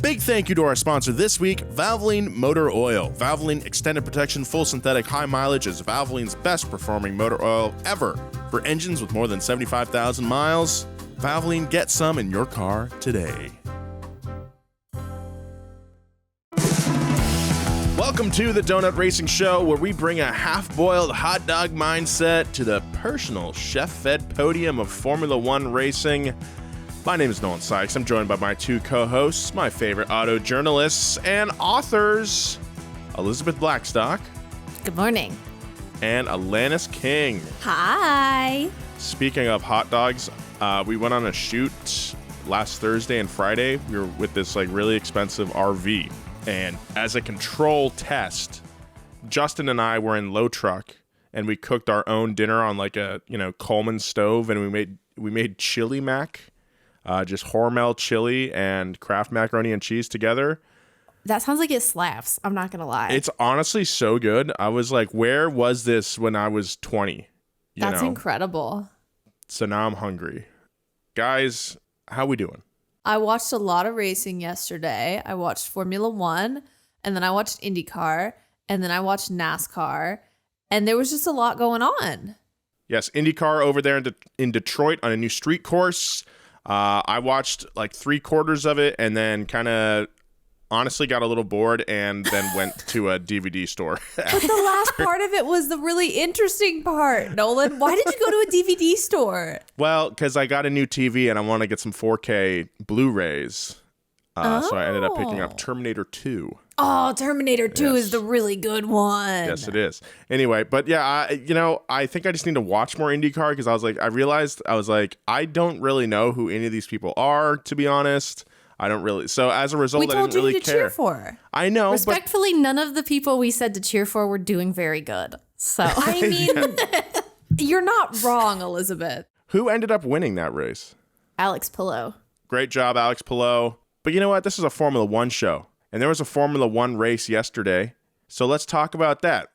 Big thank you to our sponsor this week, Valvoline Motor Oil. Valvoline Extended Protection Full Synthetic High Mileage is Valvoline's best performing motor oil ever. For engines with more than 75,000 miles, Valvoline, get some in your car today. Welcome to the Donut Racing Show, where we bring a half-boiled hot dog mindset to the personal chef-fed podium of Formula One racing. My name is Nolan Sykes. I'm joined by my two co-hosts, my favorite auto journalists and authors, Elizabeth Blackstock. Good morning. And Alanis King. Hi. Speaking of hot dogs, we went on a shoot last Thursday and Friday. We were with this really expensive RV. And as a control test, Justin and I were in low truck and we cooked our own dinner on a Coleman stove, and we made chili mac. Just Hormel chili and Kraft macaroni and cheese together. That sounds like it slaps. I'm not going to lie. It's honestly so good. I was like, where was this when I was 20? That's incredible. So now I'm hungry. Guys, how we doing? I watched a lot of racing yesterday. I watched Formula One, and then I watched IndyCar, and then I watched NASCAR, and there was just a lot going on. Yes, IndyCar over there in Detroit on a new street course. I watched 3/4 of it and then kind of honestly got a little bored and then went to a DVD store. But the last part of it was the really interesting part. Nolan, why did you go to a DVD store? Well, because I got a new TV and I want to get some 4K Blu-rays. So I ended up picking up Terminator 2. Oh, Terminator 2 is the really good one. Yes, it is. Anyway, but yeah, I think I just need to watch more IndyCar because I realized I don't really know who any of these people are, to be honest. I don't really. So as a result, I didn't really care. We told you to cheer for. I know. Respectfully, none of the people we said to cheer for were doing very good. So, I mean, you're not wrong, Elizabeth. Who ended up winning that race? Alex Palou. Great job, Alex Palou. But you know what? This is a Formula One show. And there was a Formula One race yesterday. So let's talk about that.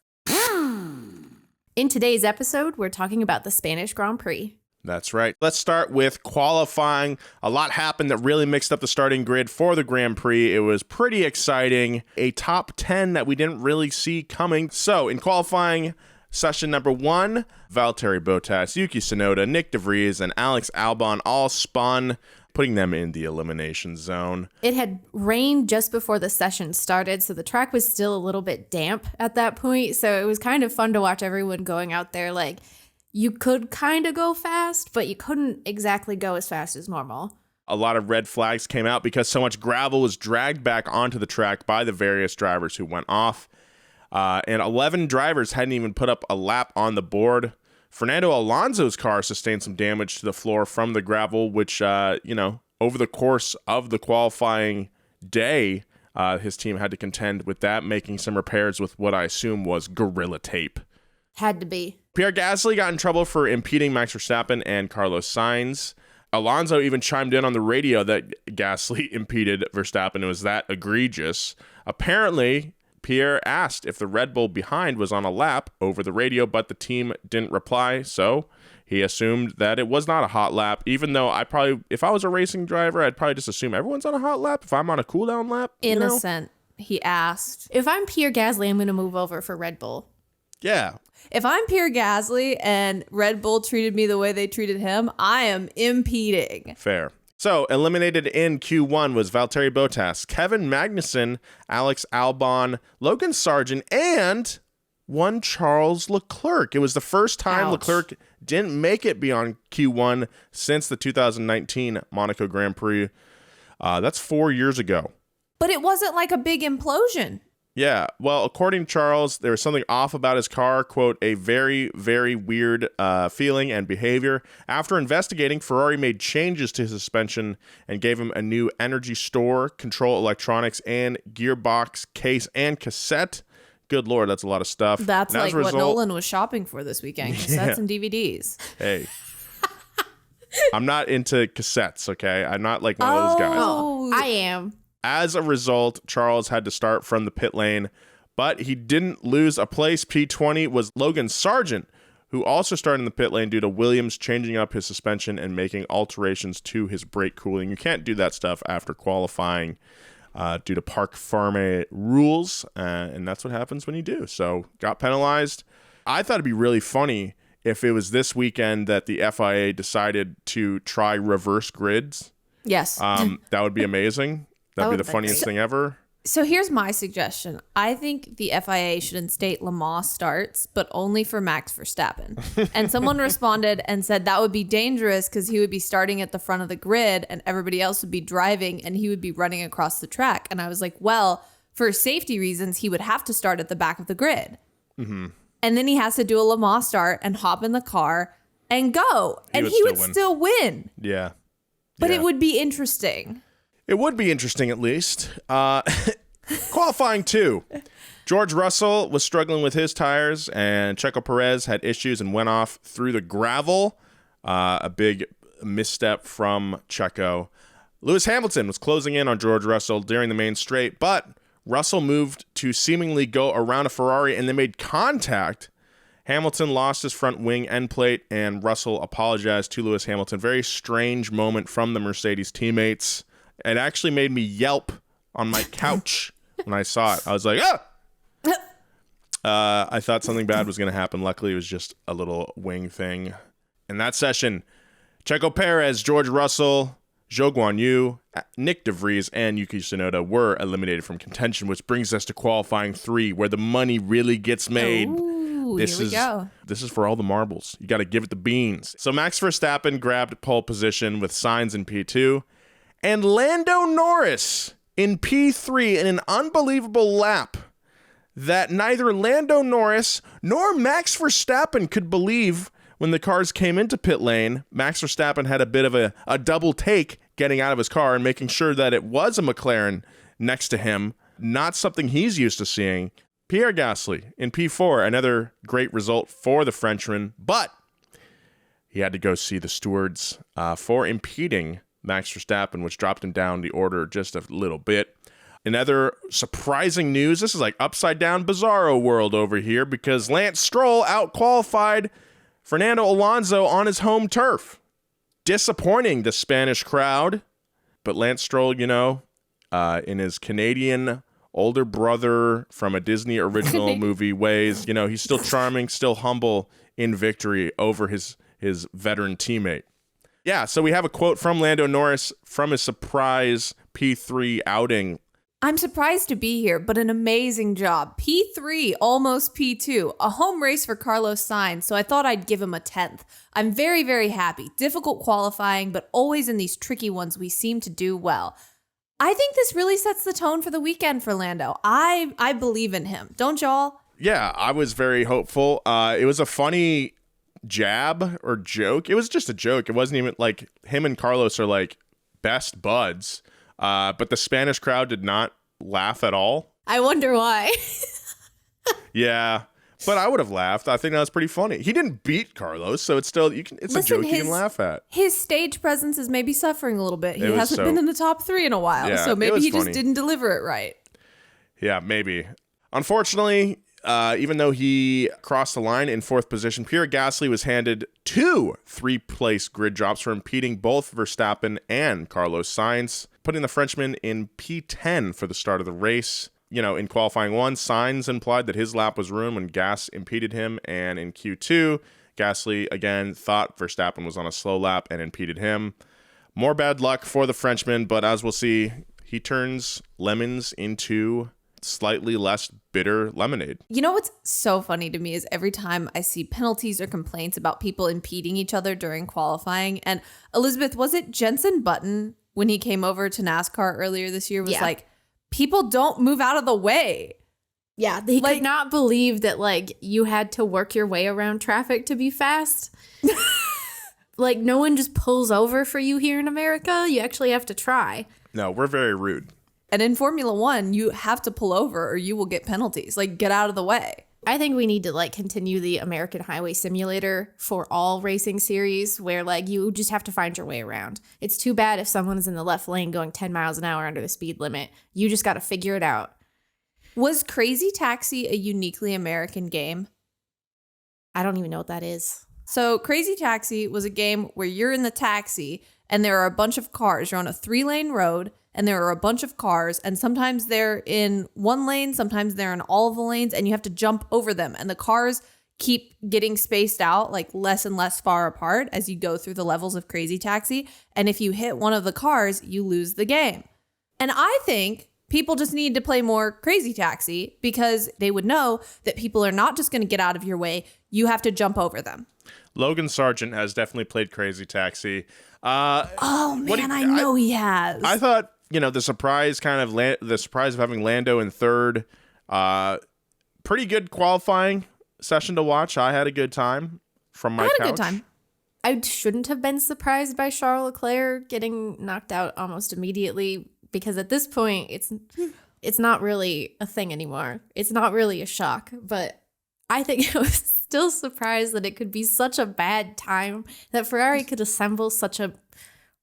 In today's episode, we're talking about the Spanish Grand Prix. That's right. Let's start with qualifying. A lot happened that really mixed up the starting grid for the Grand Prix. It was pretty exciting. A top 10 that we didn't really see coming. So in qualifying, session number 1, Valtteri Bottas, Yuki Tsunoda, Nick DeVries, and Alex Albon all spun, putting them in the elimination zone. It had rained just before the session started, so the track was still a little bit damp at that point. So it was kind of fun to watch everyone going out there. You could kind of go fast, but you couldn't exactly go as fast as normal. A lot of red flags came out because so much gravel was dragged back onto the track by the various drivers who went off. And 11 drivers hadn't even put up a lap on the board. Fernando Alonso's car sustained some damage to the floor from the gravel, which, over the course of the qualifying day, his team had to contend with that, making some repairs with what I assume was Gorilla Tape. Had to be. Pierre Gasly got in trouble for impeding Max Verstappen and Carlos Sainz. Alonso even chimed in on the radio that Gasly impeded Verstappen. It was that egregious. Apparently, Pierre asked if the Red Bull behind was on a lap over the radio, but the team didn't reply, so he assumed that it was not a hot lap, even though if I was a racing driver, I'd probably just assume everyone's on a hot lap if I'm on a cool-down lap. Innocent, he asked. If I'm Pierre Gasly, I'm going to move over for Red Bull. Yeah. If I'm Pierre Gasly and Red Bull treated me the way they treated him, I am impeding. Fair. So, eliminated in Q1 was Valtteri Bottas, Kevin Magnussen, Alex Albon, Logan Sargent, and one Charles Leclerc. It was the first time Leclerc didn't make it beyond Q1 since the 2019 Monaco Grand Prix. That's 4 years ago. But it wasn't like a big implosion. Yeah, well, according to Charles, there was something off about his car, quote, a very, very weird feeling and behavior. After investigating, Ferrari made changes to his suspension and gave him a new energy store, control electronics, and gearbox, case, and cassette. Good Lord, that's a lot of stuff. That's like what Nolan was shopping for this weekend, cassettes and DVDs. Hey. I'm not into cassettes, okay? I'm not like one of those guys. Oh, I am. As a result, Charles had to start from the pit lane, but he didn't lose a place. P20 was Logan Sargent, who also started in the pit lane due to Williams changing up his suspension and making alterations to his brake cooling. You can't do that stuff after qualifying. due to Parc Ferme rules, and that's what happens when you do. So got penalized. I thought it'd be really funny if it was this weekend that the FIA decided to try reverse grids. Yes. That would be amazing. That'd be would the be funniest great. thing ever. So here's my suggestion. I think the FIA should instate Le Mans starts, but only for Max Verstappen. And someone responded and said that would be dangerous because he would be starting at the front of the grid and everybody else would be driving and he would be running across the track. And I was like, well, for safety reasons, he would have to start at the back of the grid. Mm-hmm. And then he has to do a Le Mans start and hop in the car and go. And he would still win. Yeah. But Yeah. it would be interesting. It would be interesting, at least. Qualifying 2. George Russell was struggling with his tires, and Checo Perez had issues and went off through the gravel. A big misstep from Checo. Lewis Hamilton was closing in on George Russell during the main straight, but Russell moved to seemingly go around a Ferrari, and they made contact. Hamilton lost his front wing end plate, and Russell apologized to Lewis Hamilton. Very strange moment from the Mercedes teammates. It actually made me yelp on my couch when I saw it. I was like, ah! I thought something bad was going to happen. Luckily, it was just a little wing thing. In that session, Checo Perez, George Russell, Zhou Guanyu, Nick DeVries, and Yuki Tsunoda were eliminated from contention, which brings us to qualifying 3, where the money really gets made. Ooh, This here we go. This is for all the marbles. You got to give it the beans. So Max Verstappen grabbed pole position with Sainz in P2, and Lando Norris in P3 in an unbelievable lap that neither Lando Norris nor Max Verstappen could believe when the cars came into pit lane. Max Verstappen had a bit of a double take getting out of his car and making sure that it was a McLaren next to him, not something he's used to seeing. Pierre Gasly in P4, another great result for the Frenchman, but he had to go see the stewards for impeding Max Verstappen, which dropped him down the order just a little bit. In other surprising news, this is like upside down bizarro world over here, because Lance Stroll out-qualified Fernando Alonso on his home turf. Disappointing the Spanish crowd, but Lance Stroll, in his Canadian older brother from a Disney original movie ways, he's still charming, still humble in victory over his veteran teammate. Yeah, so we have a quote from Lando Norris from his surprise P3 outing. I'm surprised to be here, but an amazing job. P3, almost P2, a home race for Carlos Sainz, so I thought I'd give him a 10th. I'm very, very happy. Difficult qualifying, but always in these tricky ones, we seem to do well. I think this really sets the tone for the weekend for Lando. I believe in him. Don't y'all? Yeah, I was very hopeful. It was a funny jab or joke. It was just a joke. It wasn't even like him and Carlos are like best buds. But the Spanish crowd did not laugh at all. I wonder why. Yeah, but I would have laughed. I think that was pretty funny. He didn't beat Carlos, so it's still it's a joke you can laugh at. His stage presence is maybe suffering a little bit. He It was hasn't been in the top 3 in a while, Yeah, so it maybe was he funny. just didn't deliver it right. Yeah, maybe. Unfortunately, even though he crossed the line in 4th position, Pierre Gasly was handed 2 3-place grid drops for impeding both Verstappen and Carlos Sainz, putting the Frenchman in P10 for the start of the race. In qualifying 1, Sainz implied that his lap was ruined when Gas impeded him, and in Q2, Gasly again thought Verstappen was on a slow lap and impeded him. More bad luck for the Frenchman, but as we'll see, he turns lemons into slightly less bitter lemonade. You know what's so funny to me is every time I see penalties or complaints about people impeding each other during qualifying, and Elizabeth, was it Jenson Button when he came over to NASCAR earlier this year was like, people don't move out of the way. Yeah, they could not believe that you had to work your way around traffic to be fast. No one just pulls over for you here in America. You actually have to try. No, we're very rude. And in Formula One, you have to pull over or you will get penalties. Get out of the way. I think we need to continue the American Highway Simulator for all racing series where you just have to find your way around. It's too bad if someone is in the left lane going 10 miles an hour under the speed limit. You just got to figure it out. Was Crazy Taxi a uniquely American game? I don't even know what that is. So Crazy Taxi was a game where you're in the taxi and there are a bunch of cars. You're on a 3-lane road. and there are a bunch of cars, and sometimes they're in one lane, sometimes they're in all of the lanes, and you have to jump over them. And the cars keep getting spaced out, like less and less far apart as you go through the levels of Crazy Taxi. And if you hit one of the cars, you lose the game. And I think people just need to play more Crazy Taxi because they would know that people are not just going to get out of your way. You have to jump over them. Logan Sargent has definitely played Crazy Taxi. Oh man, I know he has. I thought, the surprise the surprise of having Lando in third, pretty good qualifying session to watch. I had a good time from my couch. I had a good time. I shouldn't have been surprised by Charles Leclerc getting knocked out almost immediately, because at this point it's not really a thing anymore. It's not really a shock, but I think I was still surprised that it could be such a bad time, that Ferrari could assemble such a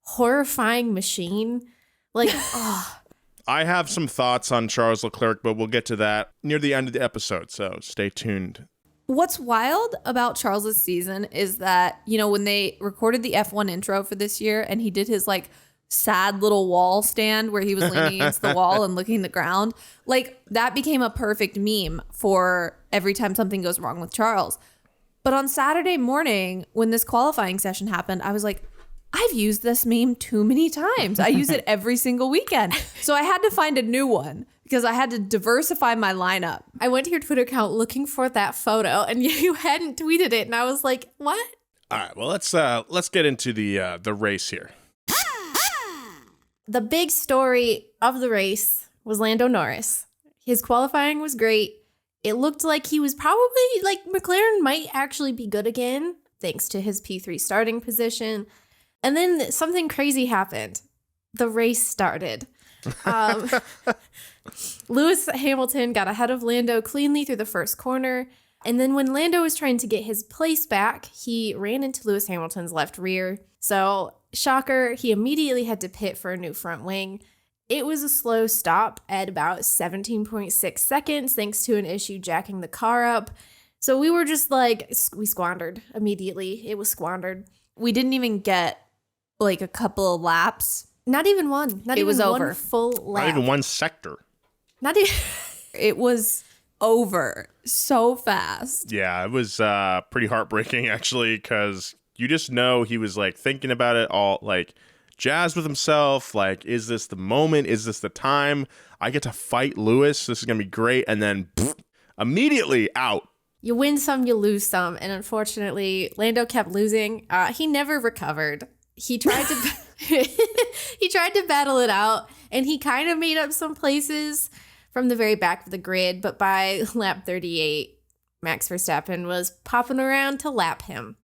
horrifying machine. Like, I have some thoughts on Charles Leclerc, but we'll get to that near the end of the episode, so stay tuned. What's wild about Charles's season is that, when they recorded the F1 intro for this year and he did his like sad little wall stand where he was leaning against the wall and looking at the ground, like that became a perfect meme for every time something goes wrong with Charles. But on Saturday morning, when this qualifying session happened, I was like, I've used this meme too many times. I use it every single weekend. So I had to find a new one because I had to diversify my lineup. I went to your Twitter account looking for that photo, and you hadn't tweeted it, and I was like, what? All right, well, let's get into the race here. The big story of the race was Lando Norris. His qualifying was great. It looked like he was probably, like, McLaren might actually be good again, thanks to his P3 starting position. And then something crazy happened. The race started. Lewis Hamilton got ahead of Lando cleanly through the first corner. And then when Lando was trying to get his place back, he ran into Lewis Hamilton's left rear. So, shocker, he immediately had to pit for a new front wing. It was a slow stop at about 17.6 seconds, thanks to an issue jacking the car up. So we were just like, we squandered immediately. It was squandered. We didn't even get like a couple of laps. Not even one. Not it even was one over. Full lap. Not even one sector. Not even. It was over so fast. Yeah, it was pretty heartbreaking, actually, because you just know he was like thinking about it all, like jazzed with himself. Like, is this the moment? Is this the time? I get to fight Lewis. This is going to be great. And then immediately out. You win some, you lose some. And unfortunately, Lando kept losing. He never recovered. He tried to he tried to battle it out, and he kind of made up some places from the very back of the grid, but by lap 38, Max Verstappen was popping around to lap him.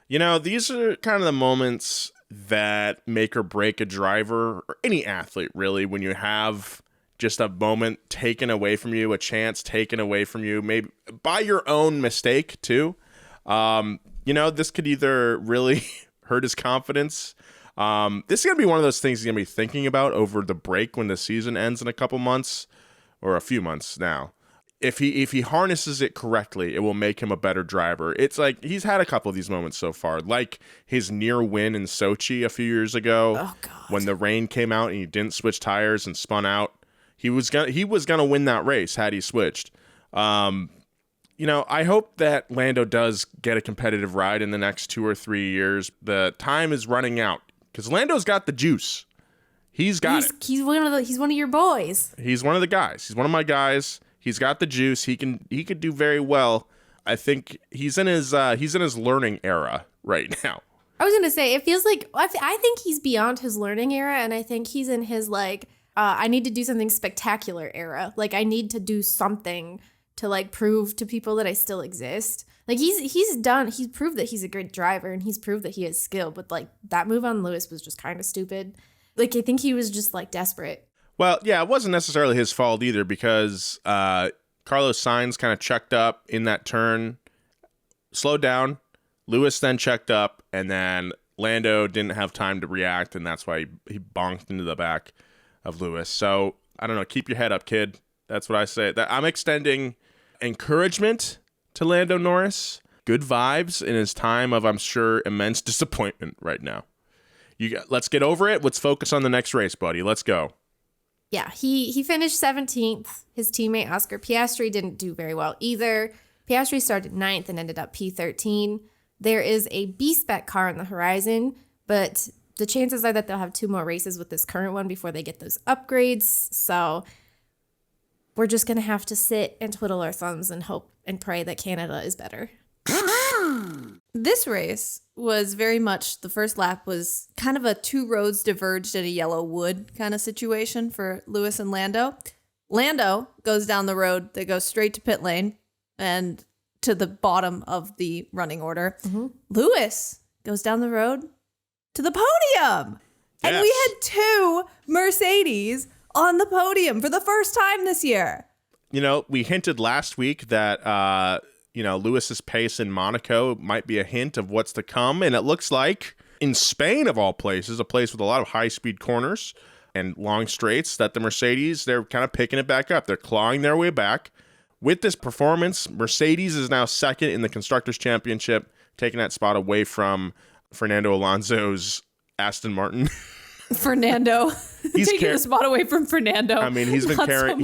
These are kind of the moments that make or break a driver or any athlete, really, when you have just a moment taken away from you, a chance taken away from you, maybe by your own mistake too. This could either really hurt his confidence. This is going to be one of those things he's going to be thinking about over the break when the season ends in a couple months or a few months now. If he harnesses it correctly, it will make him a better driver. It's like he's had a couple of these moments so far, like his near win in Sochi a few years ago when the rain came out and he didn't switch tires and spun out. He was gonna win that race had he switched. I hope that Lando does get a competitive ride in the next 2 or 3 years. The time is running out because Lando's got the juice. He's got it. He's one of your boys. He's one of the guys. He's one of my guys. He's got the juice. He could do very well. I think he's in his learning era right now. I was gonna say, it feels like I think he's beyond his learning era, and I think he's in his like I need to do something spectacular era. Like I need to do something to like prove to people that I still exist. Like he's proved that he's a great driver and he's proved that he has skill, but like that move on Lewis was just kind of stupid. Like I think he was just like desperate. Well, yeah, it wasn't necessarily his fault either because Carlos Sainz kind of checked up in that turn, slowed down. Lewis then checked up, and then Lando didn't have time to react, and that's why he bonked into the back of Lewis. So, I don't know, keep your head up, kid. That's what I say. I'm extending encouragement to Lando Norris. Good vibes in his time of, I'm sure, immense disappointment right now. Let's get over it. Let's focus on the next race, buddy. Let's go. Yeah, he finished 17th. His teammate Oscar Piastri didn't do very well either. Piastri started 9th and ended up P13. There is a B-Spec car on the horizon, but the chances are that they'll have 2 more races with this current one before they get those upgrades. So we're just going to have to sit and twiddle our thumbs and hope and pray that Canada is better. This race was very much, the first lap was kind of a 2 roads diverged in a yellow wood kind of situation for Lewis and Lando. Lando goes down the road that goes straight to pit lane and to the bottom of the running order. Mm-hmm. Lewis goes down the road to the podium. Yes. And we had 2 Mercedes on the podium for the first time this year. You know, we hinted last week that, Lewis's pace in Monaco might be a hint of what's to come. And it looks like in Spain, of all places, a place with a lot of high-speed corners and long straights, that the Mercedes, they're kind of picking it back up. They're clawing their way back. With this performance, Mercedes is now second in the Constructors' Championship, taking that spot away from Fernando Alonso's Aston Martin. Fernando. He's taking the spot away from Fernando. I mean, he's been carrying.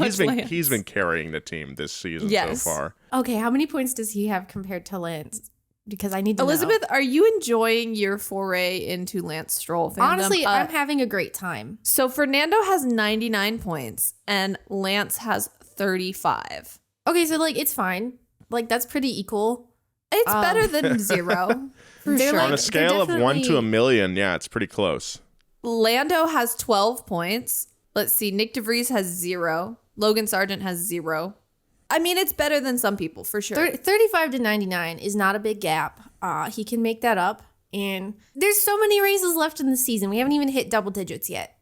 He's been carrying the team this season so far. Okay, how many points does he have compared to Lance? Because I need to Elizabeth, know. Are you enjoying your foray into Lance Stroll fandom? Honestly, I'm having a great time. So Fernando has 99 points and Lance has 35. Okay, so it's fine. That's pretty equal. It's better than 0. For sure. On a scale of 1 to 1,000,000, yeah, it's pretty close. Lando has 12 points. Let's see. Nick DeVries has 0. Logan Sargent has 0. I mean, it's better than some people, for sure. 35 to 99 is not a big gap. He can make that up. And there's so many races left in the season. We haven't even hit double digits yet.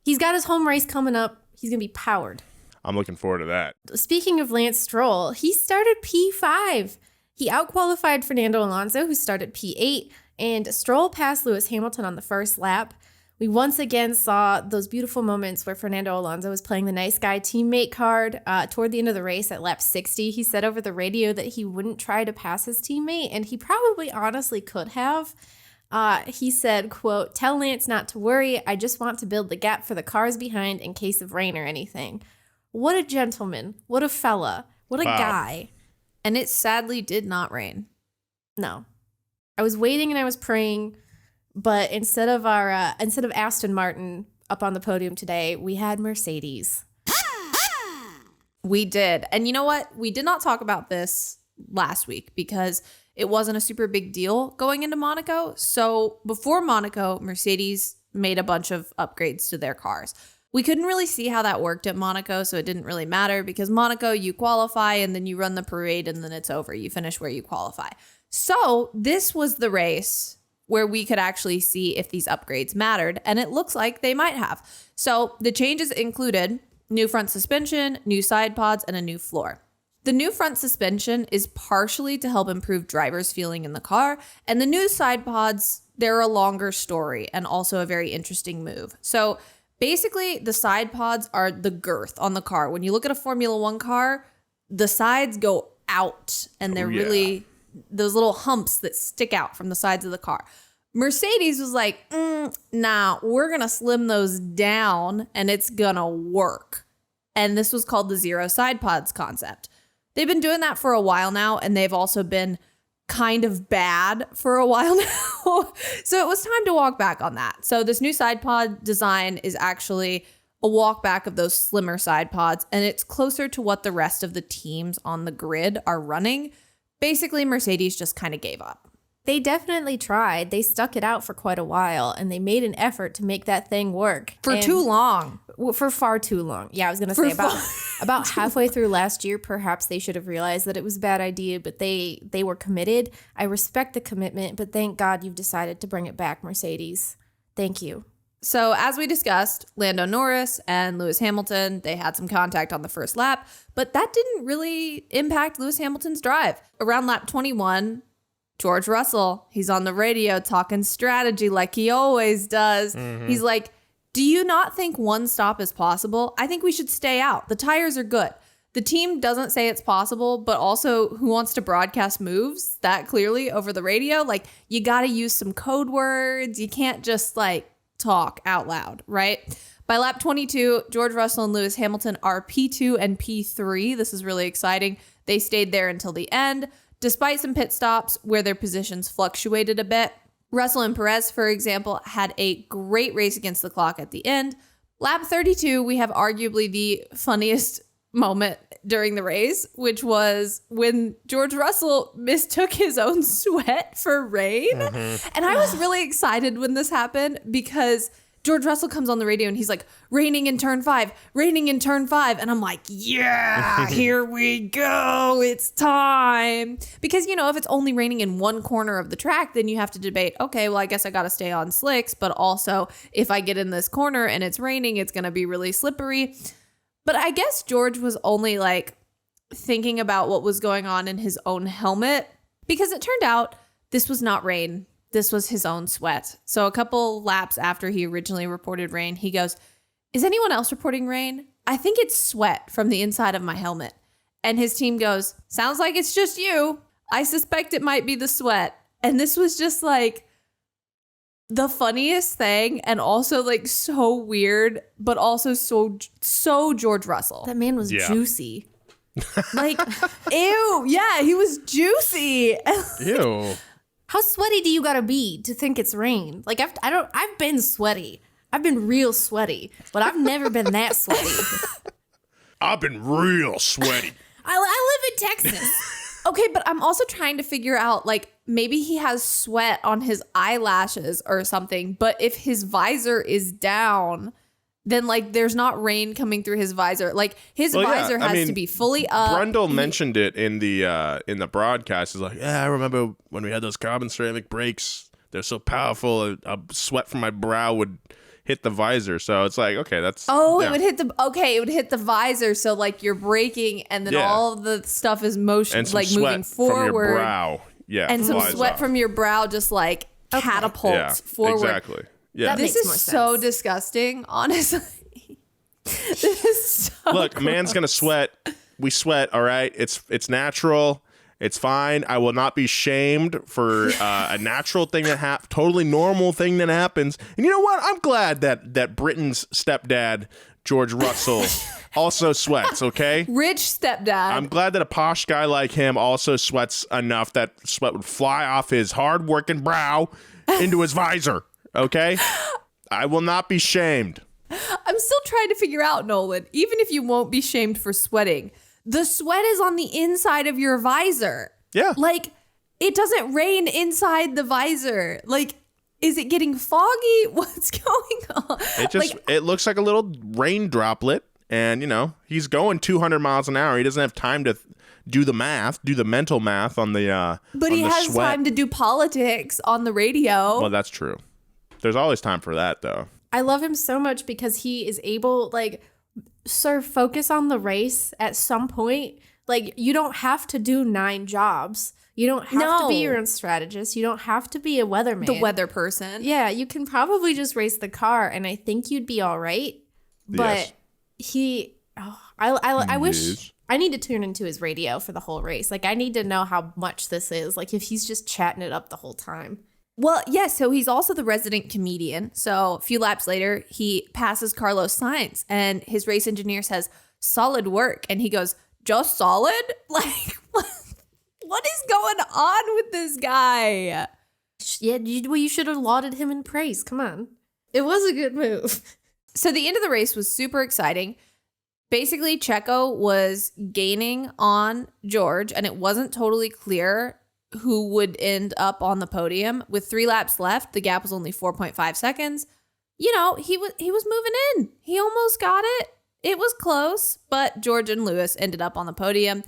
He's got his home race coming up. He's going to be powered. I'm looking forward to that. Speaking of Lance Stroll, he started P5. He outqualified Fernando Alonso, who started P8. And Stroll passed Lewis Hamilton on the first lap. We once again saw those beautiful moments where Fernando Alonso was playing the nice guy teammate card. Toward the end of the race at lap 60, he said over the radio that he wouldn't try to pass his teammate, and he probably honestly could have. He said, quote, "Tell Lance not to worry. I just want to build the gap for the cars behind in case of rain or anything." What a gentleman. What a fella. What a guy. And it sadly did not rain. No. I was waiting and I was praying. But instead of Aston Martin up on the podium today, we had Mercedes. We did. And you know what? We did not talk about this last week because it wasn't a super big deal going into Monaco. So before Monaco, Mercedes made a bunch of upgrades to their cars. We couldn't really see how that worked at Monaco, so it didn't really matter because Monaco, you qualify and then you run the parade and then it's over. You finish where you qualify. So this was the race where we could actually see if these upgrades mattered, and it looks like they might have. So the changes included new front suspension, new side pods, and a new floor. The new front suspension is partially to help improve drivers' feeling in the car, and the new side pods, they're a longer story and also a very interesting move. So basically, the side pods are the girth on the car. When you look at a Formula One car, the sides go out, and they're really those little humps that stick out from the sides of the car. Mercedes was like, nah, we're going to slim those down and it's going to work. And this was called the zero side pods concept. They've been doing that for a while now, and they've also been kind of bad for a while now. So it was time to walk back on that. So this new side pod design is actually a walk back of those slimmer side pods, and it's closer to what the rest of the teams on the grid are running. Basically, Mercedes just kind of gave up. They definitely tried. They stuck it out for quite a while, and they made an effort to make that thing work. For too long. For far too long. Yeah, I was going to say about halfway through last year, perhaps they should have realized that it was a bad idea, but they were committed. I respect the commitment, but thank God you've decided to bring it back, Mercedes. Thank you. So as we discussed, Lando Norris and Lewis Hamilton, they had some contact on the first lap, but that didn't really impact Lewis Hamilton's drive. Around lap 21, George Russell, he's on the radio talking strategy like he always does. Mm-hmm. He's like, do you not think one stop is possible? I think we should stay out. The tires are good. The team doesn't say it's possible, but also who wants to broadcast moves that clearly over the radio? Like, you got to use some code words. You can't just like talk out loud, right? By lap 22, George Russell and Lewis Hamilton are P2 and P3. This is really exciting. They stayed there until the end, despite some pit stops where their positions fluctuated a bit. Russell and Perez, for example, had a great race against the clock at the end. Lap 32, we have arguably the funniest moment during the race, which was when George Russell mistook his own sweat for rain. Mm-hmm. And I was really excited when this happened because George Russell comes on the radio and he's like, raining in turn 5, raining in turn 5. And I'm like, yeah, here we go. It's time. Because, you know, if it's only raining in one corner of the track, then you have to debate, okay, well, I guess I got to stay on slicks. But also, if I get in this corner and it's raining, it's going to be really slippery. But I guess George was only like thinking about what was going on in his own helmet, because it turned out this was not rain. This was his own sweat. So a couple laps after he originally reported rain, he goes, is anyone else reporting rain? I think it's sweat from the inside of my helmet. And his team goes, sounds like it's just you. I suspect it might be the sweat. And this was just like the funniest thing, and also like so weird, but also so George Russell. That man was juicy. Like, ew. Yeah, he was juicy. Ew. How sweaty do you gotta be to think it's rain? Like I've been sweaty. I've been real sweaty, but I've never been that sweaty. I've been real sweaty. I live in Texas. Okay, but I'm also trying to figure out, like, maybe he has sweat on his eyelashes or something, but if his visor is down, then, like, there's not rain coming through his visor. Like, his visor has to be fully up. Brundle mentioned it in the broadcast. He's like, yeah, I remember when we had those carbon ceramic brakes. They're so powerful. A sweat from my brow would hit the visor. So it's like, okay, that's... it would hit the visor. So, like, you're braking, and then all of the stuff is motion, like, moving forward. From your brow. Yeah, and some sweat from your brow just, like, catapults forward. Exactly. Yeah. This is so disgusting, honestly. This is so Look, gross. a man's gonna sweat. We sweat, all right? It's natural. It's fine. I will not be shamed for a natural thing that totally normal thing that happens. And you know what? I'm glad that Britain's stepdad, George Russell, also sweats, okay? Rich stepdad. I'm glad that a posh guy like him also sweats enough that sweat would fly off his hard-working brow into his visor, okay? I will not be shamed. I'm still trying to figure out, Nolan, even if you won't be shamed for sweating, the sweat is on the inside of your visor. Yeah. Like, it doesn't rain inside the visor. Like, is it getting foggy? What's going on? It looks like a little rain droplet, and, you know, he's going 200 miles an hour. He doesn't have time to do the mental math on the But he has sweat. time to do politics on the radio. Well, that's true. There's always time for that, though. I love him so much because he is able, like, sir, focus on the race at some point. Like, you don't have to do 9 jobs. You don't have to be your own strategist. You don't have to be a weatherman. The weather person. Yeah, you can probably just race the car, and I think you'd be all right. But I wish I need to tune into his radio for the whole race. Like, I need to know how much this is. Like, if he's just chatting it up the whole time. Well, yes. So he's also the resident comedian. So a few laps later, he passes Carlos Sainz, and his race engineer says, "Solid work," and he goes, "Just solid?" Like, what is going on with this guy? Yeah, you should have lauded him in praise. Come on. It was a good move. So the end of the race was super exciting. Basically, Checo was gaining on George, and it wasn't totally clear who would end up on the podium. With 3 laps left, the gap was only 4.5 seconds. You know, he was moving in. He almost got it. It was close, but George and Lewis ended up on the podium.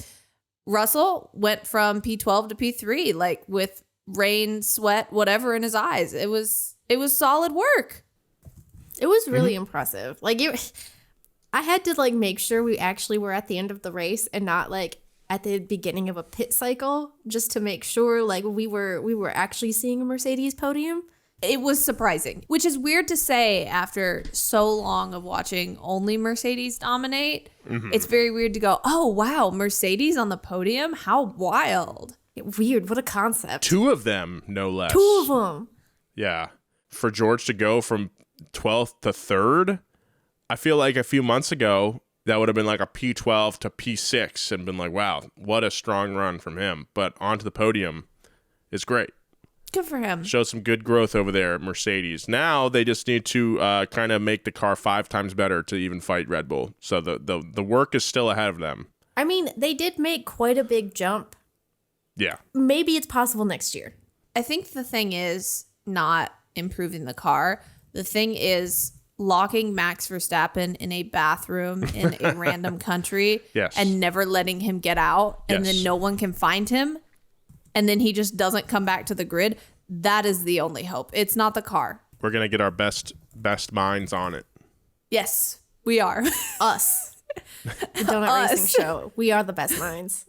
Russell went from P12 to P3, like, with rain, sweat, whatever in his eyes. It was solid work. It was really impressive. Like, I had to, like, make sure we actually were at the end of the race and not, like, at the beginning of a pit cycle, just to make sure, like, we were actually seeing a Mercedes podium. It was surprising, which is weird to say after so long of watching only Mercedes dominate. Mm-hmm. It's very weird to go, oh, wow, Mercedes on the podium? How wild. Weird. What a concept. 2 of them, no less. 2 of them. Yeah. For George to go from 12th to 3rd. I feel like a few months ago, that would have been like a P12 to P6 and been like, wow, what a strong run from him. But onto the podium is great. Good for him. Shows some good growth over there at Mercedes. Now they just need to kind of make the car 5 times better to even fight Red Bull. So the work is still ahead of them. I mean, they did make quite a big jump. Yeah. Maybe it's possible next year. I think the thing is not improving the car. The thing is locking Max Verstappen in a bathroom in a random country and never letting him get out, and then no one can find him, and then he just doesn't come back to the grid. That is the only hope. It's not the car. We're going to get our best minds on it. Yes, we are. Us. The Donut Racing Show. We are the best minds.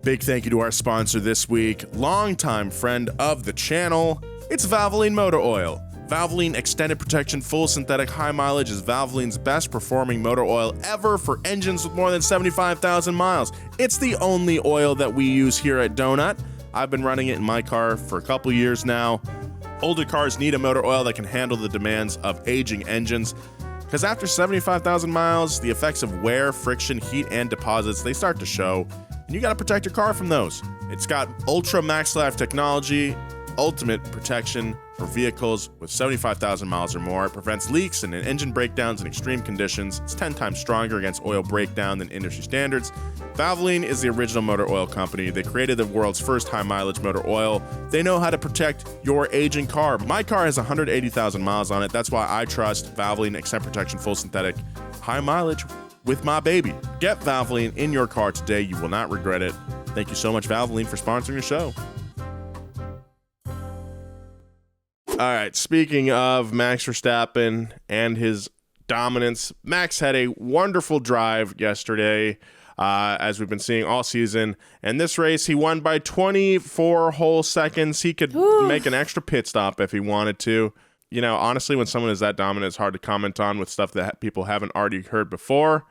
Big thank you to our sponsor this week, longtime friend of the channel. It's Valvoline Motor Oil. Valvoline Extended Protection Full Synthetic High Mileage is Valvoline's best performing motor oil ever for engines with more than 75,000 miles. It's the only oil that we use here at Donut. I've been running it in my car for a couple years now. Older cars need a motor oil that can handle the demands of aging engines. Because after 75,000 miles, the effects of wear, friction, heat, and deposits, they start to show. And you got to protect your car from those. It's got Ultra Max Life technology, ultimate protection for vehicles with 75,000 miles or more. It prevents leaks and engine breakdowns in extreme conditions. It's 10 times stronger against oil breakdown than industry standards. Valvoline is the original motor oil company. They created the world's first high mileage motor oil. They know how to protect your aging car. My car has 180,000 miles on it. That's why I trust Valvoline Extended Protection Full Synthetic High Mileage with my baby. Get Valvoline in your car today. You will not regret it. Thank you so much, Valvoline, for sponsoring the show. All right, speaking of Max Verstappen and his dominance, Max had a wonderful drive yesterday, as we've been seeing all season. And this race, he won by 24 whole seconds. He could make an extra pit stop if he wanted to. You know, honestly, when someone is that dominant, it's hard to comment on with stuff that people haven't already heard before.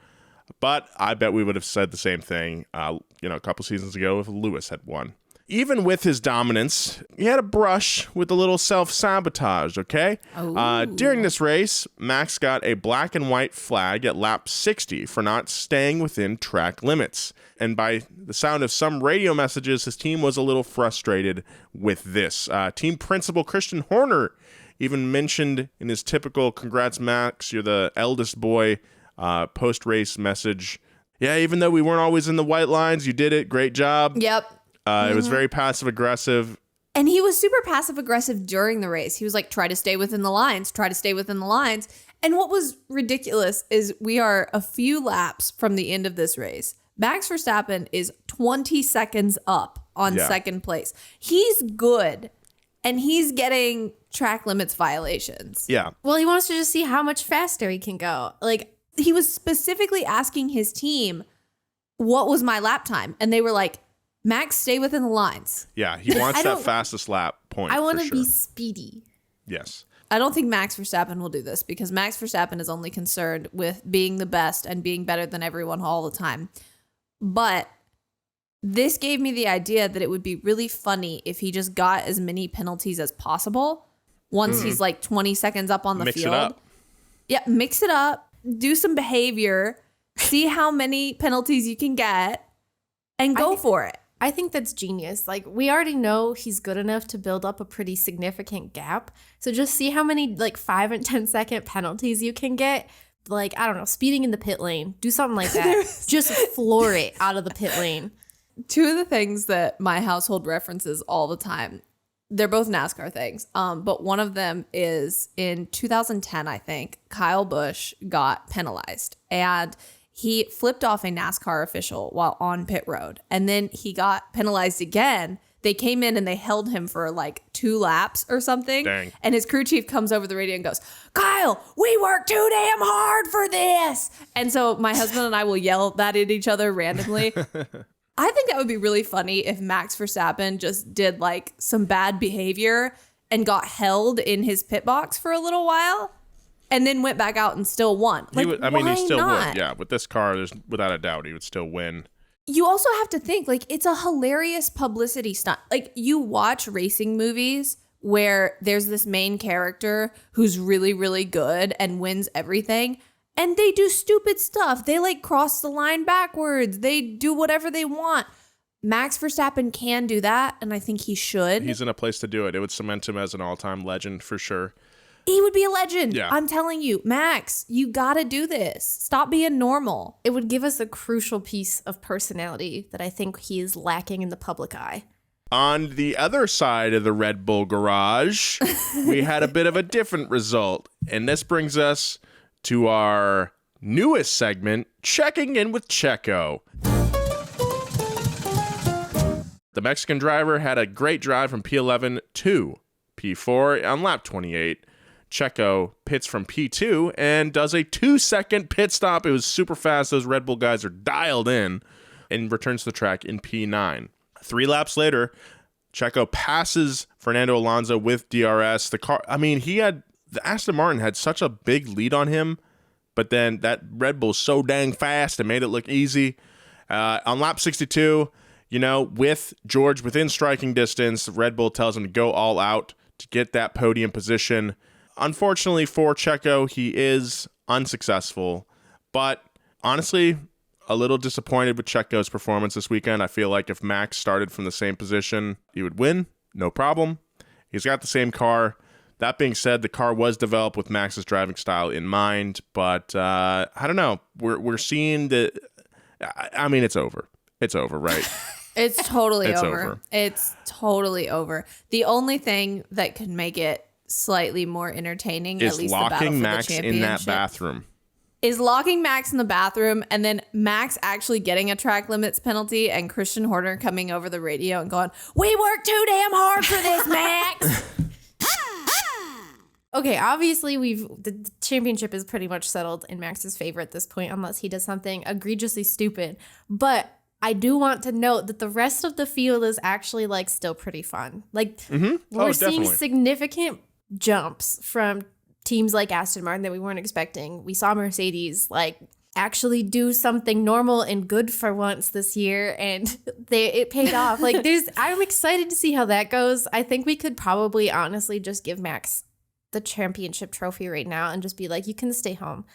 But I bet we would have said the same thing, a couple seasons ago if Lewis had won. Even with his dominance, he had a brush with a little self-sabotage, okay? During this race, Max got a black and white flag at lap 60 for not staying within track limits. And by the sound of some radio messages, his team was a little frustrated with this. Team principal Christian Horner even mentioned in his typical "Congrats, Max, you're the eldest boy" post-race message. Yeah, even though we weren't always in the white lines, you did it. Great job. Yep. It was very passive-aggressive. And he was super passive-aggressive during the race. He was like, try to stay within the lines, try to stay within the lines. And what was ridiculous is we are a few laps from the end of this race. Max Verstappen is 20 seconds up on second place. He's good, and he's getting track limits violations. Yeah. Well, he wants to just see how much faster he can go. Like, he was specifically asking his team, what was my lap time? And they were like, Max, stay within the lines. Yeah, he wants that fastest lap point. I want to sure. be speedy. Yes. I don't think Max Verstappen will do this because Max Verstappen is only concerned with being the best and being better than everyone all the time. But this gave me the idea that it would be really funny if he just got as many penalties as possible once he's like 20 seconds up on the field. Mix it up. Yeah, mix it up. Do some behavior. See how many penalties you can get and go for it. I think that's genius. Like, we already know he's good enough to build up a pretty significant gap. So just see how many 5 and 10 second penalties you can get. Like, I don't know, speeding in the pit lane. Do something like that. Just floor it out of the pit lane. Two of the things that my household references all the time, they're both NASCAR things. But one of them is in 2010, I think, Kyle Busch got penalized. And he flipped off a NASCAR official while on pit road. And then he got penalized again. They came in and they held him for 2 laps or something. Dang. And his crew chief comes over the radio and goes, Kyle, we worked too damn hard for this. And so my husband and I will yell that at each other randomly. I think that would be really funny if Max Verstappen just did some bad behavior and got held in his pit box for a little while. And then went back out and still won. He still not? would. Yeah, with this car, there's without a doubt he would still win. You also have to think, like, it's a hilarious publicity stunt. Like, you watch racing movies where there's this main character who's really, really good and wins everything, and they do stupid stuff. They, like, cross the line backwards. They do whatever they want. Max Verstappen can do that, and I think he should. He's in a place to do it. It would cement him as an all-time legend for sure. He would be a legend. Yeah. I'm telling you, Max, you gotta do this. Stop being normal. It would give us a crucial piece of personality that I think he is lacking in the public eye. On the other side of the Red Bull garage, we had a bit of a different result. And this brings us to our newest segment, Checking In with Checo. The Mexican driver had a great drive from P11 to P4 on lap 28. Checo pits from P2 and does a 2-second pit stop. It was super fast. Those Red Bull guys are dialed in, and returns to the track in P9. 3 laps later, Checo passes Fernando Alonso with DRS. The Aston Martin had such a big lead on him, but then that Red Bull's so dang fast and made it look easy. On lap 62, with George within striking distance, Red Bull tells him to go all out to get that podium position. Unfortunately for Checo, he is unsuccessful, but honestly, a little disappointed with Checo's performance this weekend. I feel like if Max started from the same position, he would win, no problem. He's got the same car. That being said, the car was developed with Max's driving style in mind, but I don't know. We're seeing that. I mean, it's over. It's over, right? It's totally It's over. over. It's totally over. The only thing that could make it slightly more entertaining, Is at least the battle locking for Max the in championship, that bathroom. is locking Max in the bathroom, and then Max actually getting a track limits penalty, and Christian Horner coming over the radio and going, "We worked too damn hard for this, Max." Okay, obviously the championship is pretty much settled in Max's favor at this point, unless he does something egregiously stupid. But I do want to note that the rest of the field is actually like still pretty fun. Like we're seeing definitely. significant jumps from teams like Aston Martin that we weren't expecting. We saw Mercedes like actually do something normal and good for once this year, and it paid off. Like I'm excited to see how that goes. I think we could probably honestly just give Max the championship trophy right now and just be like, you can stay home.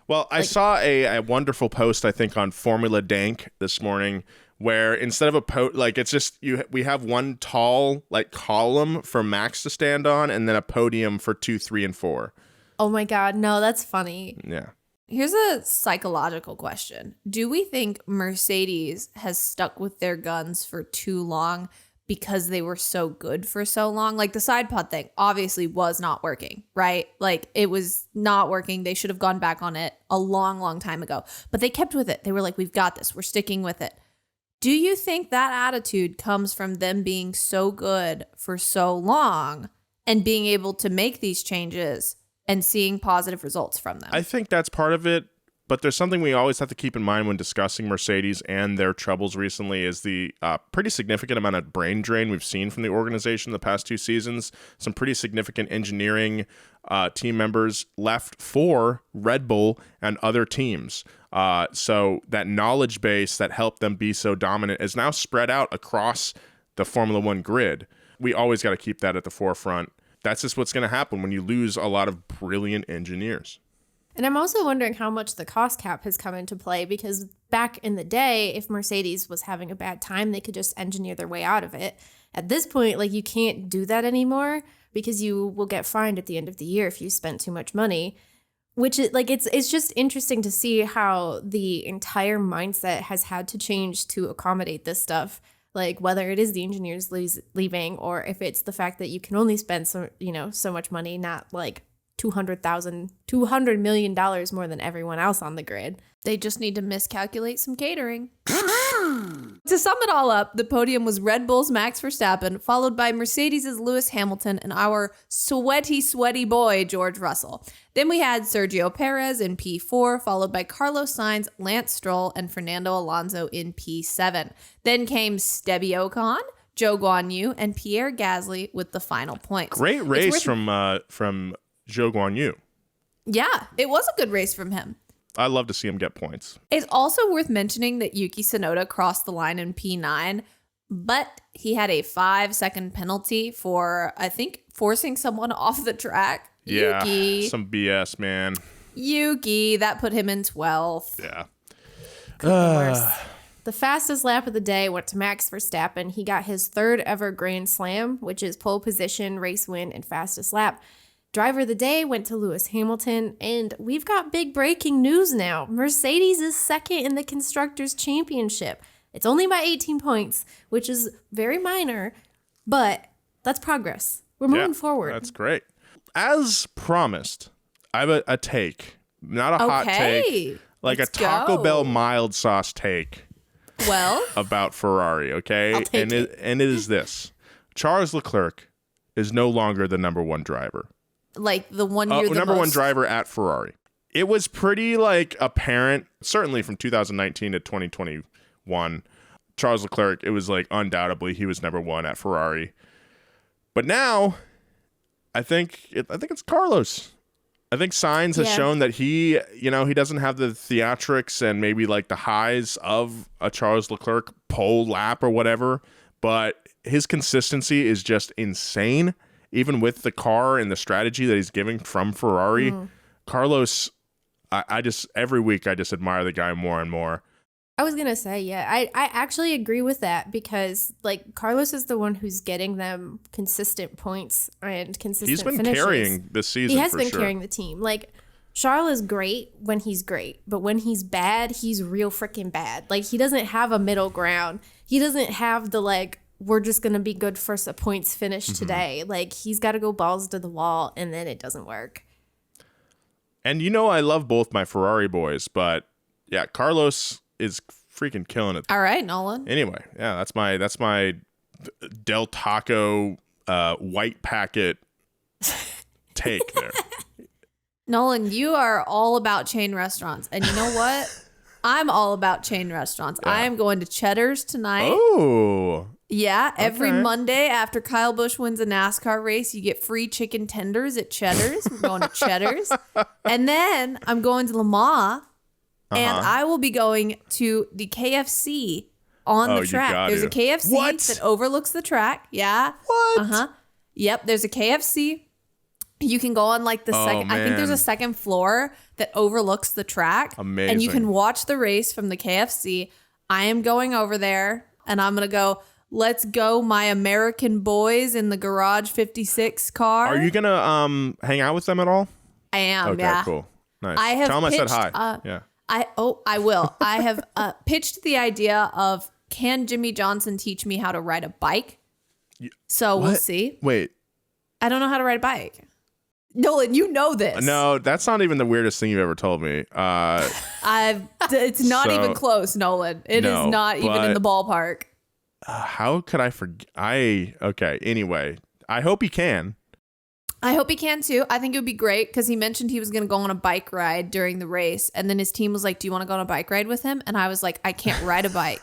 Well, I saw a wonderful post, I think, on Formula Dank this morning, where instead of it's just we have one tall column for Max to stand on, and then a podium for 2, 3, and 4. Oh my God, no, that's funny. Yeah. Here's a psychological question. Do we think Mercedes has stuck with their guns for too long because they were so good for so long? Like the side pod thing obviously was not working, right? Like it was not working. They should have gone back on it a long, long time ago, but they kept with it. They were like, we've got this. We're sticking with it. Do you think that attitude comes from them being so good for so long and being able to make these changes and seeing positive results from them? I think that's part of it, but there's something we always have to keep in mind when discussing Mercedes and their troubles recently is the pretty significant amount of brain drain we've seen from the organization the past 2 seasons. Some pretty significant engineering team members left for Red Bull and other teams. So that knowledge base that helped them be so dominant is now spread out across the Formula One grid. We always got to keep that at the forefront. That's just what's going to happen when you lose a lot of brilliant engineers. And I'm also wondering how much the cost cap has come into play, because back in the day, if Mercedes was having a bad time, they could just engineer their way out of it. At this point, like, you can't do that anymore because you will get fined at the end of the year if you spent too much money, which is like, it's just interesting to see how the entire mindset has had to change to accommodate this stuff. Like whether it is the engineers leaving or if it's the fact that you can only spend so much money, not like $200 million more than everyone else on the grid. They just need to miscalculate some catering. To sum it all up, the podium was Red Bull's Max Verstappen, followed by Mercedes' Lewis Hamilton, and our sweaty boy, George Russell. Then we had Sergio Perez in P4, followed by Carlos Sainz, Lance Stroll, and Fernando Alonso in P7. Then came Stebby Ocon, Zhou Guanyu, and Pierre Gasly with the final points. Great race from Zhou Guanyu. Yeah, it was a good race from him. I love to see him get points. It's also worth mentioning that Yuki Tsunoda crossed the line in P9, but he had a 5-second penalty for, I think, forcing someone off the track. Yeah, Yuki. some BS, man. Yuki, that put him in 12th. Yeah. Worse. The fastest lap of the day went to Max Verstappen. He got his 3rd ever Grand Slam, which is pole position, race win, and fastest lap. Driver of the day went to Lewis Hamilton, and we've got big breaking news now. Mercedes is 2nd in the Constructors' Championship. It's only by 18 points, which is very minor, but that's progress. We're moving forward. That's great. As promised, I have a take. Not a hot take. Like Let's a Taco go. Bell mild sauce take Well, about Ferrari, okay? I'll take And it is this. Charles Leclerc is no longer the number 1 driver. like the one year the number 1 most- driver at Ferrari. It was pretty like apparent, certainly from 2019 to 2021. Charles Leclerc, it was like undoubtedly he was number 1 at Ferrari. But now, I think it's Carlos. I think Sainz has Yeah. shown that he doesn't have the theatrics and maybe like the highs of a Charles Leclerc pole lap or whatever, but his consistency is just insane. Even with the car and the strategy that he's giving from Ferrari, Carlos, I just every week I just admire the guy more and more. I was going to say, yeah, I actually agree with that because, like, Carlos is the one who's getting them consistent points and consistent He's been finishes. carrying this season. He has for been sure. carrying the team. Like, Charles is great when he's great, but when he's bad, he's real freaking bad. Like, he doesn't have a middle ground. He doesn't have the, like, we're just going to be good for a points finish today. Like, he's got to go balls to the wall, and then it doesn't work. And I love both my Ferrari boys, but yeah, Carlos is freaking killing it. All right, Nolan. Anyway, yeah, that's my Del Taco white packet take there. Nolan, you are all about chain restaurants. And you know what? I'm all about chain restaurants. I am going to Cheddar's tonight. Oh, Yeah, every Okay. Monday after Kyle Busch wins a NASCAR race, you get free chicken tenders at Cheddar's. We're going to Cheddar's. And then I'm going to Lamar, and I will be going to the KFC on Oh, the you track. got There's a to. KFC What? that overlooks the track. Yeah. what? Uh-huh. Yep, there's a KFC. You can go on like the Oh, second, I think there's man. a second floor that overlooks the track. And you Amazing. can watch the race from the KFC. I am going over there and I'm going to go, let's go, my American boys in the Garage 56 car. Are you gonna hang out with them at all? I am, Okay, yeah. cool, nice. I have Tell them I said pitched, hi. Yeah. I will. I have pitched the idea of, can Jimmy Johnson teach me how to ride a bike? So we'll What? see. Wait, I don't know how to ride a bike. Nolan, you know this. no, that's not even the weirdest thing you've ever told me. It's not So- even close, Nolan. It is No, not even in but- the ballpark. How could I forget? Okay. Anyway, I hope he can. I hope he can too. I think it would be great because he mentioned he was going to go on a bike ride during the race. And then his team was like, do you want to go on a bike ride with him? And I was like, I can't ride a bike,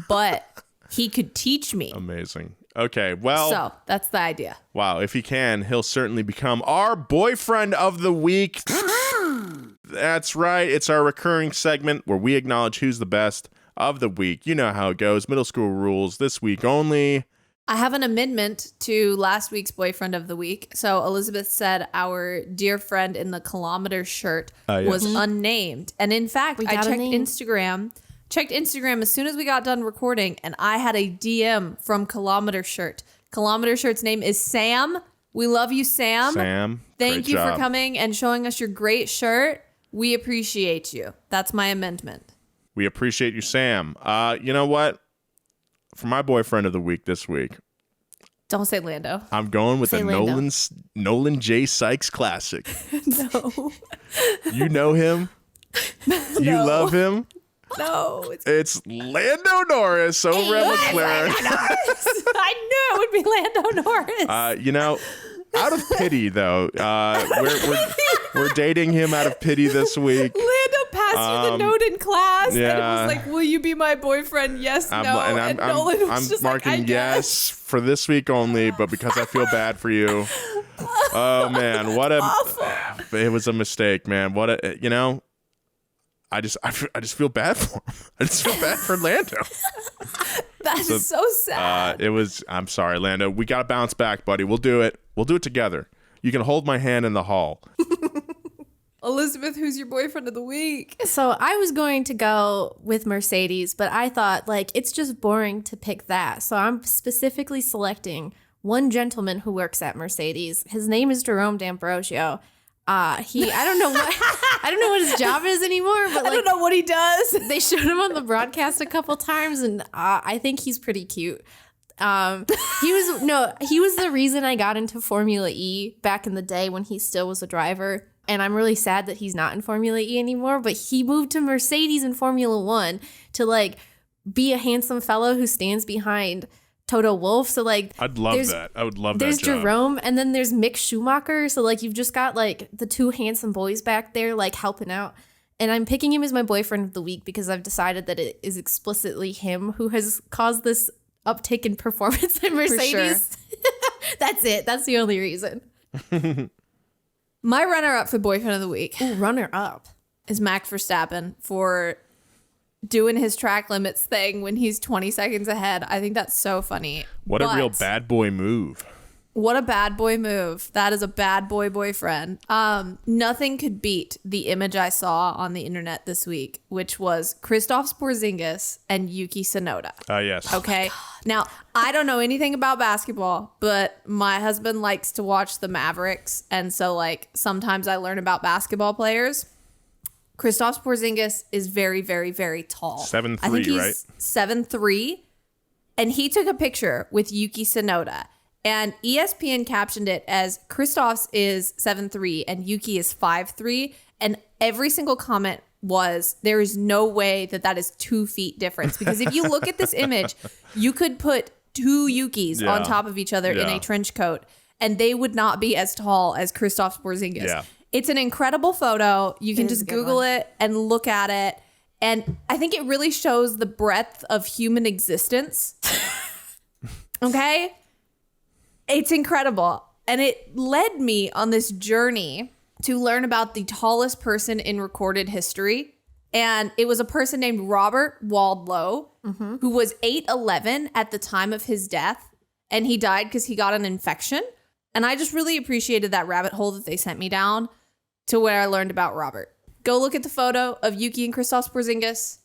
but he could teach me. Amazing. Okay. Well, So that's the idea. wow. If he can, he'll certainly become our boyfriend of the week. That's right. It's our recurring segment where we acknowledge who's the best of the week. You know how it goes. Middle school rules this week only. I have an amendment to last week's boyfriend of the week. So Elizabeth said our dear friend in the kilometer shirt Yes. was unnamed. And in fact, We I got a checked name. Instagram as soon as we got done recording, and I had a DM from Kilometer Shirt. Kilometer Shirt's name is Sam. We love you, Sam. Sam. Thank great you for job. coming and showing us your great shirt. We appreciate you. That's my amendment. We appreciate you, Sam. You know what? For my boyfriend of the week this week, Don't say Lando. I'm going with Say a Lando. Nolan J. Sykes classic. No. You know him? You love him? No. It's Lando Norris over at McLaren. I knew it would be Lando Norris. Out of pity though, we're dating him out of pity this week. Lando passed you the note in class, and it yeah. was like, "Will you be my boyfriend?" Yes, no. I'm Nolan was I'm just marking like, I yes for this week only, but because I feel bad for you. Oh man, what a Awful. it was a mistake, man. I just feel bad for him. I just feel bad for Lando. That is so sad. I'm sorry, Lando. We got to bounce back, buddy. We'll do it. We'll do it together. You can hold my hand in the hall. Elizabeth, who's your boyfriend of the week? So I was going to go with Mercedes, but I thought like it's just boring to pick that. So I'm specifically selecting one gentleman who works at Mercedes. His name is Jerome D'Ambrosio. I don't know what his job is anymore, but I don't know what he does. they showed him on the broadcast a couple times, and I think he's pretty cute. He was the reason I got into Formula E back in the day when he still was a driver. And I'm really sad that he's not in Formula E anymore, but he moved to Mercedes in Formula One to like be a handsome fellow who stands behind Toto Wolff. So like I'd love that. I would love that there's job. Jerome, and then there's Mick Schumacher. So like you've just got like the two handsome boys back there like helping out. And I'm picking him as my boyfriend of the week because I've decided that it is explicitly him who has caused this uptick in performance at Mercedes. That's it. That's the only reason. My runner-up for boyfriend of the week Ooh, runner up is Max Verstappen for doing his track limits thing when he's 20 seconds ahead. I think that's so funny. What a real bad boy move. What a bad boy move. That is a bad boy boyfriend. Nothing could beat the image I saw on the internet this week, which was Kristoff Porzingis and Yuki Tsunoda. Yes. Okay. Now, I don't know anything about basketball, but my husband likes to watch the Mavericks. And so, like, sometimes I learn about basketball players. Kristoff Porzingis is very, very, very tall. 7'3", I think he's right? 7'3". And he took a picture with Yuki Tsunoda. And ESPN captioned it as Kristoff's is 7'3" and Yuki is 5'3". And every single comment was, there is no way that is 2 feet difference. Because if you look at this image, you could put two Yukis on top of each other in a trench coat, and they would not be as tall as Kristoff Porzingis. Yeah. It's an incredible photo. You can just Google it and look at it. And I think it really shows the breadth of human existence. Okay? It's incredible. And it led me on this journey to learn about the tallest person in recorded history. And it was a person named Robert Waldlow, who was 8'11" at the time of his death. And he died because he got an infection. And I just really appreciated that rabbit hole that they sent me down to where I learned about Robert. Go look at the photo of Yuki and Kristoff Porzingis.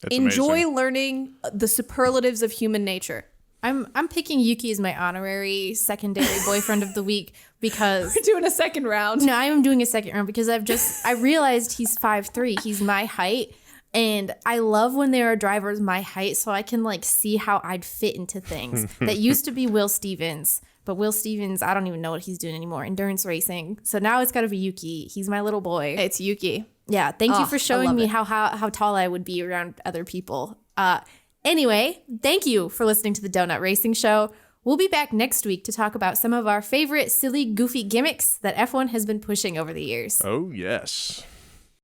It's Enjoy amazing. learning the superlatives of human nature. I'm picking Yuki as my honorary secondary boyfriend of the week because We're doing a second round. no, I am doing a second round because I realized he's 5'3". He's my height. And I love when there are drivers my height so I can like see how I'd fit into things. That used to be Will Stevens, but Will Stevens, I don't even know what he's doing anymore. Endurance racing. So now it's got to be Yuki. He's my little boy. It's Yuki. Yeah, thank you for I showing love me it. how tall I would be around other people. Anyway, thank you for listening to the Donut Racing Show. We'll be back next week to talk about some of our favorite silly, goofy gimmicks that F1 has been pushing over the years. Oh, yes.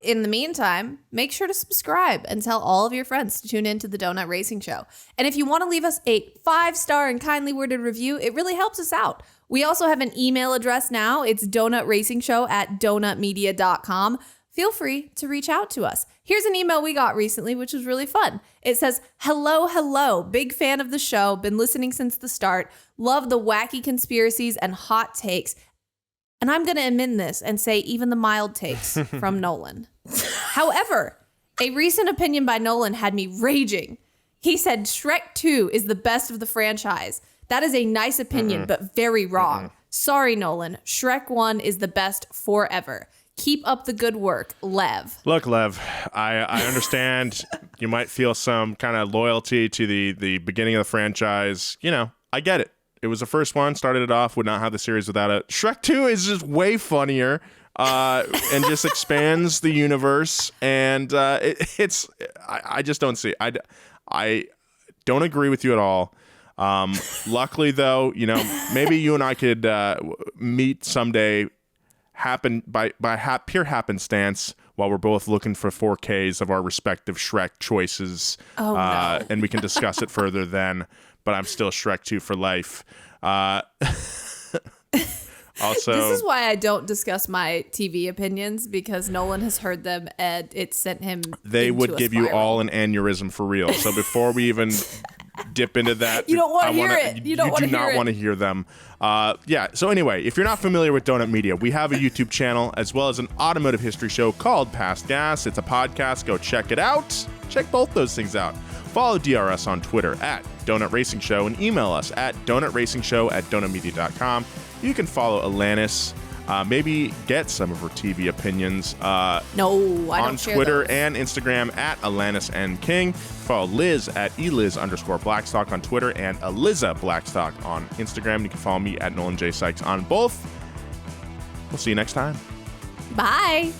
In the meantime, make sure to subscribe and tell all of your friends to tune in to the Donut Racing Show. And if you want to leave us a 5-star and kindly worded review, it really helps us out. We also have an email address now. It's donutracingshow@donutmedia.com. Feel free to reach out to us. Here's an email we got recently, which was really fun. It says, hello. Big fan of the show. Been listening since the start. Love the wacky conspiracies and hot takes. And I'm going to amend this and say even the mild takes from Nolan. However, a recent opinion by Nolan had me raging. He said Shrek 2 is the best of the franchise. That is a nice opinion, but very wrong. Sorry, Nolan. Shrek 1 is the best forever. Keep up the good work, Lev. Look, Lev, I understand you might feel some kind of loyalty to the beginning of the franchise. You know, I get it. It was the first one, started it off, would not have the series without it. Shrek 2 is just way funnier and just expands the universe. And I just don't see it. I don't agree with you at all. Luckily, though, you know, maybe you and I could meet someday by pure happenstance while we're both looking for 4Ks of our respective Shrek choices. Oh, no. And we can discuss it further then. But I'm still Shrek 2 for life. Also, This is why I don't discuss my TV opinions, because Nolan has heard them and it sent him. they into would a give you spiral. all an aneurysm for real. So before we even dip into that, You don't wanna I hear it. You don't do wanna hear not it. want to hear them. Yeah. So anyway, if you're not familiar with Donut Media, we have a YouTube channel as well as an automotive history show called Past Gas. It's a podcast. Go check it out. Check both those things out. Follow DRS on Twitter at Donut Racing Show and email us at donutracingshow@donutmedia.com. You can follow Alanis. Maybe get some of her TV opinions. No, I don't on share Twitter those. and Instagram at Alanis N. King. Follow Liz at eliz_Blackstock on Twitter and Eliza Blackstock on Instagram. You can follow me at Nolan J. Sykes on both. We'll see you next time. Bye.